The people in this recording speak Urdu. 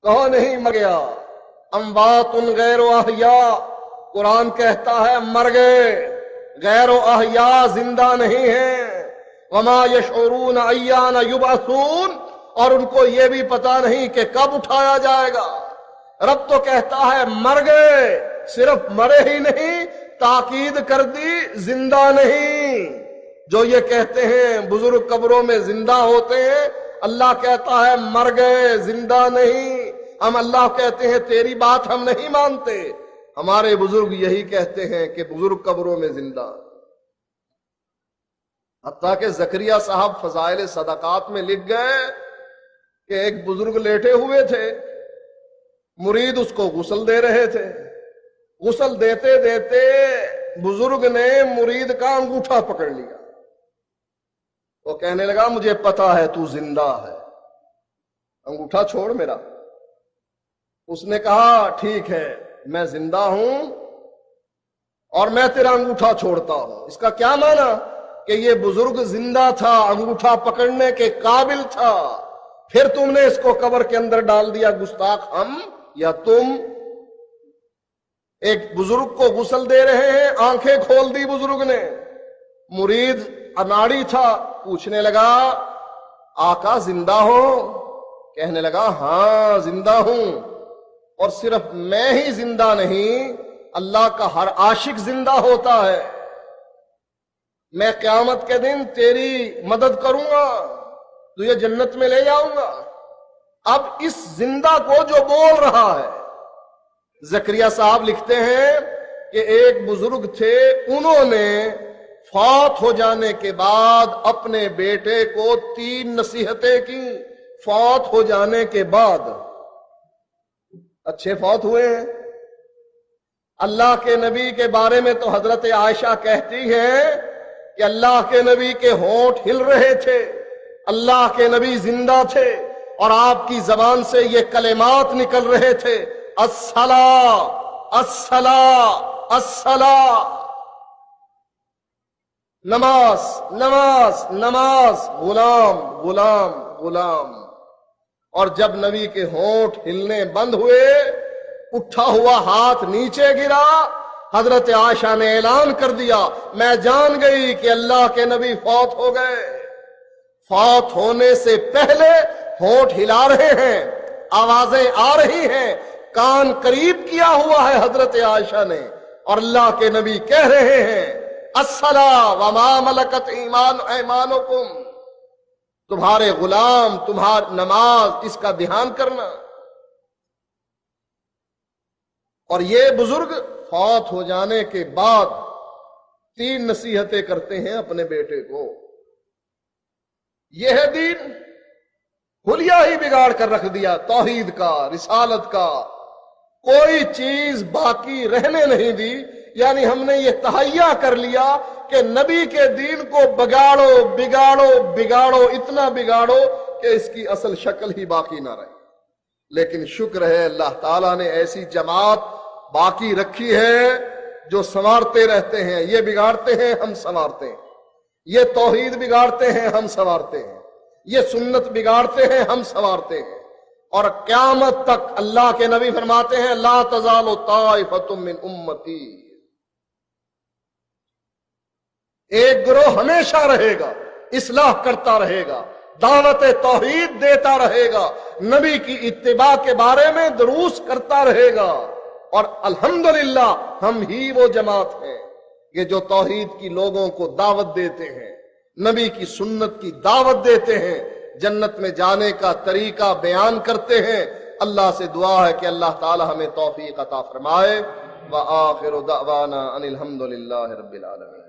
کہو نہیں مر گیا، اموات غیر احیا، قرآن کہتا ہے مر گئے، غیر احیا زندہ نہیں ہیں، وما یشعرون ایان یبعثون، اور ان کو یہ بھی پتا نہیں کہ کب اٹھایا جائے گا۔ رب تو کہتا ہے مر گئے، صرف مرے ہی نہیں، تاکید کر دی زندہ نہیں۔ جو یہ کہتے ہیں بزرگ قبروں میں زندہ ہوتے ہیں، اللہ کہتا ہے مر گئے، زندہ نہیں۔ ہم اللہ کہتے ہیں تیری بات ہم نہیں مانتے، ہمارے بزرگ یہی کہتے ہیں کہ بزرگ قبروں میں زندہ۔ حتیٰ کہ زکریا صاحب فضائل صدقات میں لکھ گئے کہ ایک بزرگ لیٹے ہوئے تھے، مرید اس کو غسل دے رہے تھے، غسل دیتے دیتے بزرگ نے مرید کا انگوٹھا پکڑ لیا۔ وہ کہنے لگا مجھے پتا ہے تو زندہ ہے، انگوٹھا چھوڑ میرا۔ اس نے کہا ٹھیک ہے میں زندہ ہوں اور میں تیرا انگوٹھا چھوڑتا ہوں۔ اس کا کیا معنی کہ یہ بزرگ زندہ تھا، انگوٹھا پکڑنے کے قابل تھا، پھر تم نے اس کو قبر کے اندر ڈال دیا، گستاخ ہم یا تم۔ ایک بزرگ کو غسل دے رہے ہیں، آنکھیں کھول دی بزرگ نے، مرید اناڑی تھا، پوچھنے لگا آقا زندہ ہو؟ کہنے لگا ہاں زندہ ہوں، اور صرف میں ہی زندہ نہیں، اللہ کا ہر عاشق زندہ ہوتا ہے۔ میں قیامت کے دن تیری مدد کروں گا، تجھے جنت میں لے جاؤں گا۔ اب اس زندہ کو جو بول رہا ہے، زکریا صاحب لکھتے ہیں کہ ایک بزرگ تھے، انہوں نے فوت ہو جانے کے بعد اپنے بیٹے کو 3 نصیحتیں کی۔ فوت ہو جانے کے بعد اچھے فوت ہوئے ہیں۔ اللہ کے نبی کے بارے میں تو حضرت عائشہ کہتی ہے کہ اللہ کے نبی کے ہونٹ ہل رہے تھے، اللہ کے نبی زندہ تھے، اور آپ کی زبان سے یہ کلمات نکل رہے تھے، الصلاۃ الصلاۃ الصلاۃ، نماز نماز نماز، غلام غلام غلام۔ اور جب نبی کے ہونٹ ہلنے بند ہوئے، اٹھا ہوا ہاتھ نیچے گرا، حضرت عائشہ نے اعلان کر دیا میں جان گئی کہ اللہ کے نبی فوت ہو گئے۔ فوت ہونے سے پہلے ہونٹ ہلا رہے ہیں، آوازیں آ رہی ہیں، کان قریب کیا ہوا ہے حضرت عائشہ نے، اور اللہ کے نبی کہہ رہے ہیں الصلاۃ وما ملکت ایمانکم، تمہارے غلام تمہاری نماز، اس کا دھیان کرنا۔ اور یہ بزرگ فوت ہو جانے کے بعد 3 نصیحتیں کرتے ہیں اپنے بیٹے کو۔ یہ ہے دین، حلیہ ہی بگاڑ کر رکھ دیا، توحید کا، رسالت کا، کوئی چیز باقی رہنے نہیں دی۔ یعنی ہم نے یہ تہیا کر لیا کہ نبی کے دین کو بگاڑو بگاڑو بگاڑو، اتنا بگاڑو کہ اس کی اصل شکل ہی باقی نہ رہے۔ لیکن شکر ہے اللہ تعالیٰ نے ایسی جماعت باقی رکھی ہے جو سنوارتے رہتے ہیں، یہ بگاڑتے ہیں ہم سنوارتے ہیں، یہ توحید بگاڑتے ہیں ہم سنوارتے ہیں، یہ سنت بگاڑتے ہیں ہم سنوارتے ہیں، اور قیامت تک اللہ کے نبی فرماتے ہیں لا تزال طائفۃ من امتی، ایک گروہ ہمیشہ رہے گا، اصلاح کرتا رہے گا، دعوت توحید دیتا رہے گا، نبی کی اتباع کے بارے میں دروس کرتا رہے گا، اور الحمدللہ ہم ہی وہ جماعت ہیں کہ جو توحید کی لوگوں کو دعوت دیتے ہیں، نبی کی سنت کی دعوت دیتے ہیں، جنت میں جانے کا طریقہ بیان کرتے ہیں۔ اللہ سے دعا ہے کہ اللہ تعالی ہمیں توفیق عطا فرمائے۔ وآخر دعوانا ان الحمدللہ رب العالمین۔